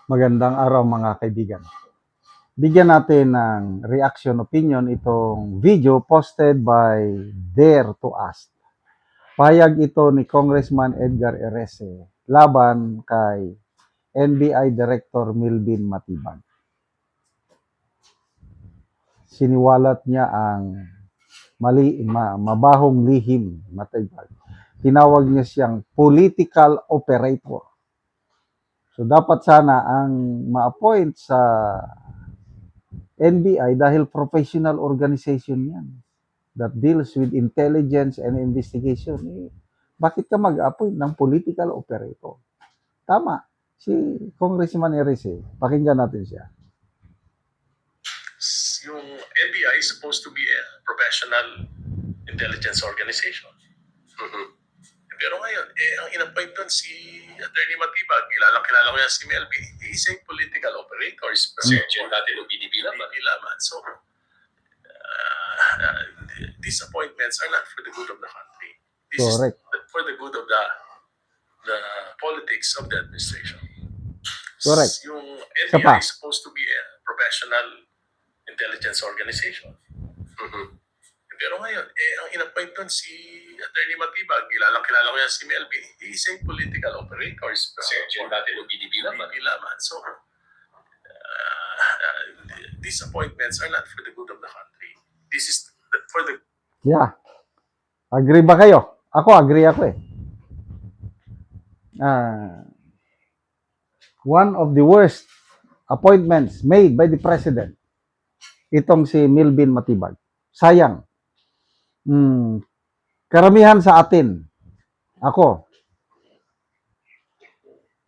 Magandang araw mga kaibigan. Bigyan natin ng reaction opinion itong video posted by Dare to Ask. Pahayag ito ni Congressman Edgar Erese laban kay NBI Director Milbin Matibag. Siniwalat niya ang mabahong lihim Matibag. Tinawag niya siyang political operator. So dapat sana ang ma-appoint sa NBI dahil professional organization yan that deals with intelligence and investigation. Bakit ka mag-appoint ng political operator? Tama. Si Congressman Erese, pakinggan natin siya. Yung NBI is supposed to be a professional intelligence organization. Pero ngayon, ang in-appoint doon si Attorney Matibag, kilala ko yan si Melby, he is a political operator. Sergeant dati ng PDP laman. So, these appointments are not for the good of the country. This Correct. is for the good of the politics of the administration. Correct. Yung Isa pa. NBI is supposed to be a professional intelligence organization. Pero ngayon, ang in-appoint doon si Attorney Matibag, kilala ko yan si Melby, he is a political operator. Sergeant dati ng PDP laman. So, these appointments are not for the good of the country. This is for the... Yeah. Agree ba kayo? Agree ako eh. One of the worst appointments made by the President, itong si Milbin Matibag. Sayang. Karamihan sa atin, ako,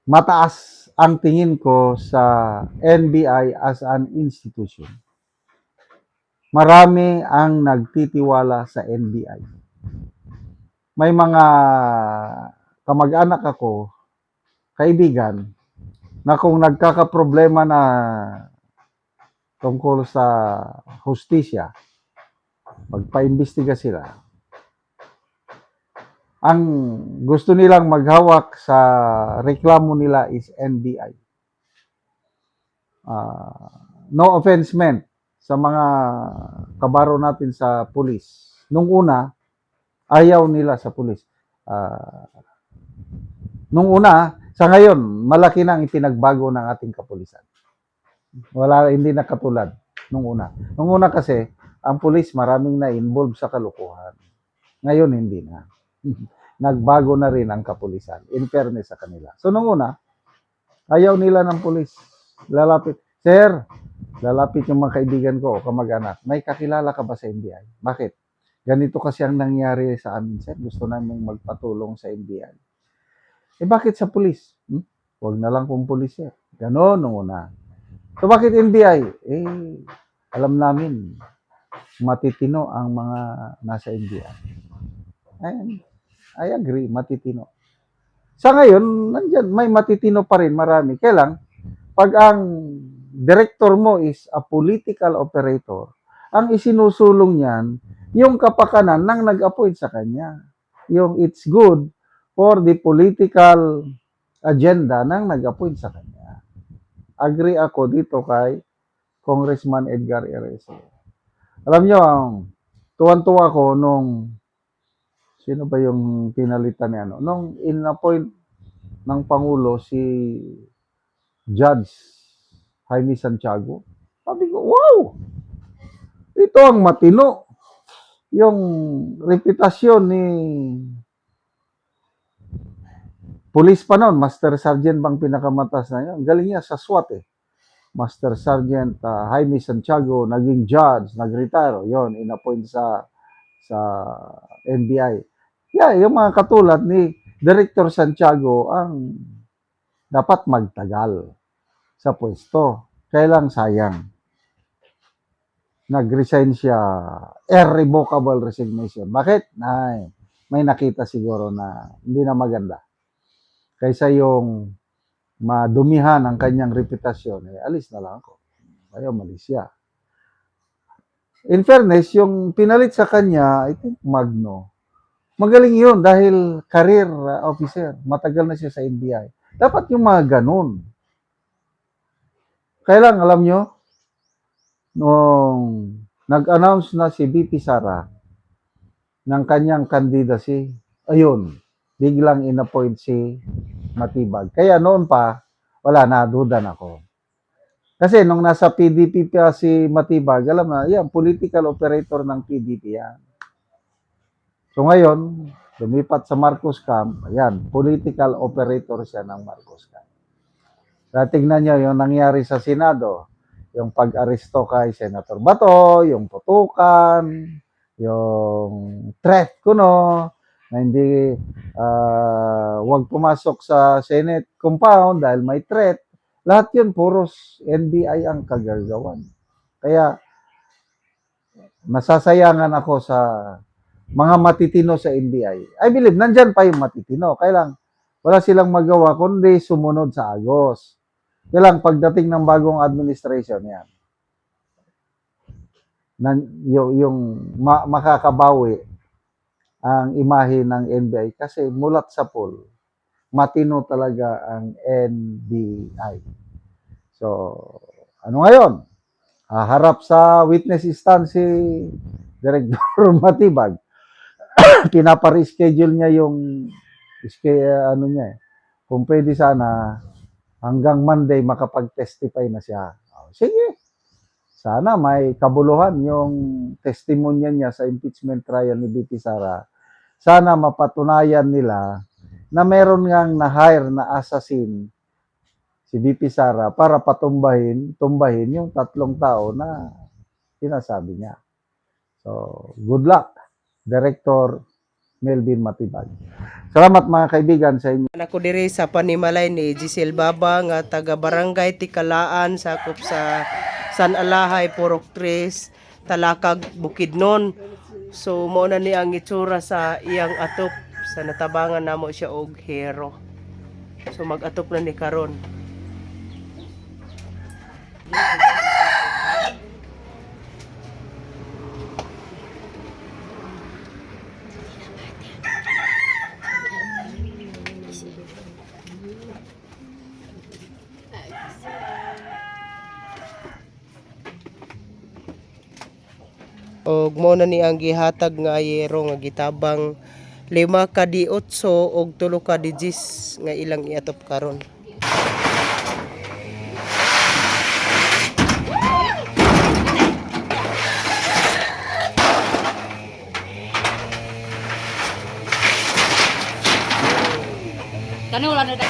mataas ang tingin ko sa NBI as an institution. Marami ang nagtitiwala sa NBI. May mga kamag-anak ako, kaibigan, na kung nagkakaproblema na tungkol sa hustisya, magpaimbestiga sila. Ang gusto nilang maghawak sa reklamo nila is NBI. No offense meant sa mga kabaro natin sa pulis. Nung una, ayaw nila sa pulis. Nung una, sa ngayon, malaki na ang ipinagbago ng ating kapulisan. Hindi na katulad nung una. Nung una kasi, ang pulis maraming na-involve sa kalukuhan. Ngayon, hindi na. Nagbago na rin ang kapulisan, in fairness sa kanila. So, nung una, ayaw nila ng pulis. Lalapit, Sir, lalapit yung mga kaibigan ko o kamag-anak, may kakilala ka ba sa NBI? Bakit? Ganito kasi ang nangyari sa amin, sir. Gusto namin magpatulong sa NBI. Bakit sa pulis? Huwag na lang kung pulis, sir. Ganon nung una. So, bakit NBI? Alam namin, matitino ang mga nasa NBI. I agree, matitino. Sa ngayon, nandyan, may matitino pa rin, marami. Kaya lang, pag ang director mo is a political operator, ang isinusulong niyan, yung kapakanan ng nag-appoint sa kanya. Yung it's good for the political agenda ng nag-appoint sa kanya. Agree ako dito kay Congressman Edgar Erese. Alam nyo, tuwan-tuwa ko nung sino ba yung pinalitan niya? Nung in-appoint ng Pangulo si Judge Jaime Santiago, sabi ko, wow! Ito ang matino. Yung reputasyon ni Police pa noon, Master Sergeant bang pinakamatas na yun? Galing niya sa SWAT eh. Master Sergeant Jaime Santiago, naging judge, nag-retire. Yun, in-appoint sa NBI. Yeah, yung mga katulad ni Director Santiago ang dapat magtagal sa pwesto. Kailang sayang. Nag-resign siya, irrevocable resignation. Bakit? May nakita siguro na hindi na maganda. Kaysa yung madumihan ang kanyang reputasyon, alis na lang ako. Ayaw, malis siya. In fairness, yung pinalit sa kanya, I think Magno, magaling yun dahil career officer. Matagal na siya sa NBI. Dapat yung mga ganun. Kaya lang, alam nyo, nung nag-announce na si BP Sara ng kanyang candidacy, ayun, biglang inappoint si Matibag. Kaya noon pa, wala na, duda na ako. Kasi nung nasa PDP pa si Matibag, alam na, yan, political operator ng PDP yan. So ngayon, lumipat sa Marcos Camp, ayan, political operator siya ng Marcos Camp. Kaya tingnan nyo yung nangyari sa Senado, yung pag-aresto kay Senator Bato, yung putukan, yung threat kuno, na hindi wag pumasok sa Senate compound dahil may threat. Lahat yun, puros NBI ang kagagawan. Kaya, nasasayangan ako sa mga matitino sa NBI. I believe, nandyan pa yung matitino. Kaya lang, wala silang magawa kundi sumunod sa Agos. Kaya lang, pagdating ng bagong administration, yan. Makakabawi ang imahe ng NBI kasi mulat sa poll, matino talaga ang NBI. So, ano ngayon? Harap sa witness stand si Director Matibag. Pinapa-reschedule niya yung ano niya. Kung pwede sana hanggang Monday makapag-testify na siya. Sige. Sana may kabuluhan yung testimonya niya sa impeachment trial ni BP Sara. Sana mapatunayan nila na meron ngang na-hire na assassin si BP Sara para tumbahin yung 3 tao na sinasabi niya. So, good luck, Director Melvin Matibag. Salamat mga kaibigan sa inyo. Ako diri sa panimalay ni Giselle Baba nga taga Barangay Tikalaan sakop sa San Alahay, Purok 3, Talakag, Bukidnon. So mo na ni ang itsura sa iyang atop sa natabangan namo siya og hero. So mag-atop na ni karon. Og mo na ni ang gihatag nga yero nga gitabang 5 ka di 8 og 3 ka di 10 nga ilang iatop karon. Wala na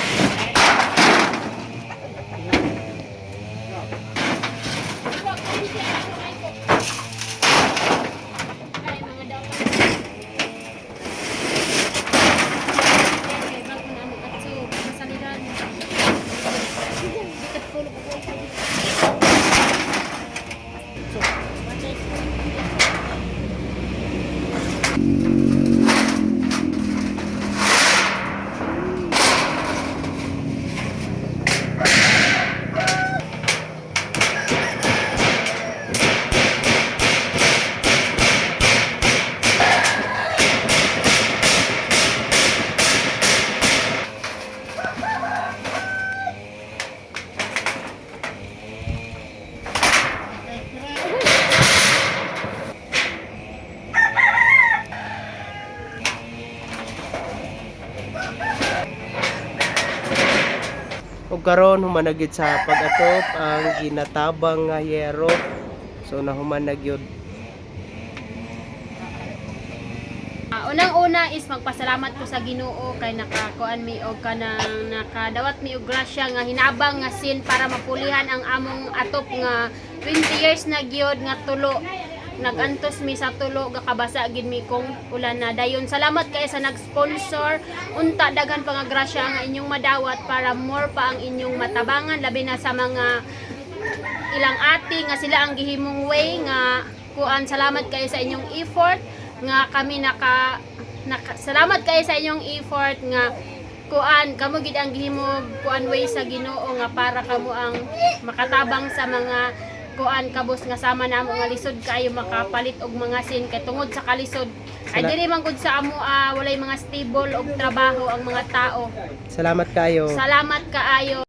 Ug karon humanagid sa pag-atop ang ginatabang nga yero. So nahuman na gyud. Unang-una is magpasalamat ko sa Ginoo kay nakakuan mi og kanang nakadawat mi og grasya nga hinabang nga sin para mapulihan ang among atop nga 20 years na gyud nga tulo. Nagantos mi sa tulo gakabasa gid mi kong ulan na dayon. Salamat kay sa nag-sponsor unta daghan pa nga grasya nga inyong madawat para more pa ang inyong matabangan labi na sa mga ilang ati nga sila ang gihimong way nga kuan. Salamat kay sa inyong effort nga kami salamat kay sa inyong effort nga kuan kamo gid ang gihimog kuan way sa Ginoo nga para kamo ang makatabang sa mga kuan kabos nga sama namo nga lisod kayo makapalit og mga sin kay tungod sa kalisod ay diri man gud sa amo walay mga stable og trabaho ang mga tao. Salamat kayo. Salamat kaayo.